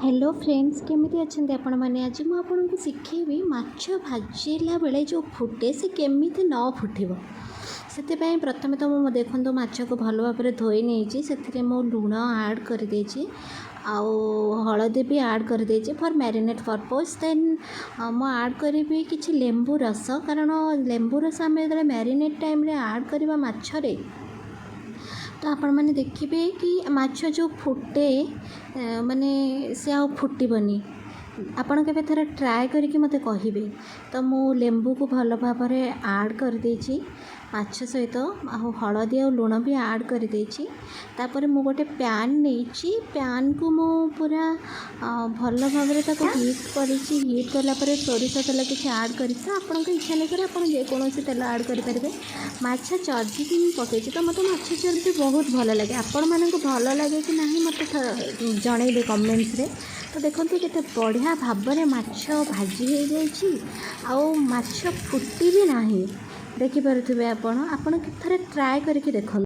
Hello friends केमिति अच्छे आपण मैंने आज मुझे आपको शिखेबी माछ भाजिला बेले जो फुटे से केमिति न फुटब से प्रथम तो मुझे देखो माछ को भल भाव धोई नहीं से मु लुण आड कर हलदी भी आड कर फॉर मैरिनेट पर्पज देन मु आड करी कि लेंबू रस कारण लेंबू रस आम जो मैरिनेट टाइम आड करवा माछरे तो आपण मैंने देखिए कि माछ जो फुटे माने से आ फुटबनी आपण के थोड़ा ट्राए करके मते कहिबे। तो मु लेंबू को भल भाव आड कर देछि माछ सहित हलदी और लुण भी आड कर देछि। तापर मु गोटे पैन नहीं पैन को मु पूरा भल भाव हीट करिछि हीट कला पर सोरिष तेल किसी आड कर आपण इच्छा नहीं आप जेकोसी तेल आड करेंगे। माछ चर्बी भी पकई तो मतलब माछ चर्बी बहुत भल लगे आपण मानक भल लगे कि नहीं मत जनइबे कमेंट्स रे। तो देखो केते बढ़िया भाव में माछ भाजी हो जाइए आउ माछ फुटी भी ना देखिपे आपण थोड़े ट्राए करके देखो।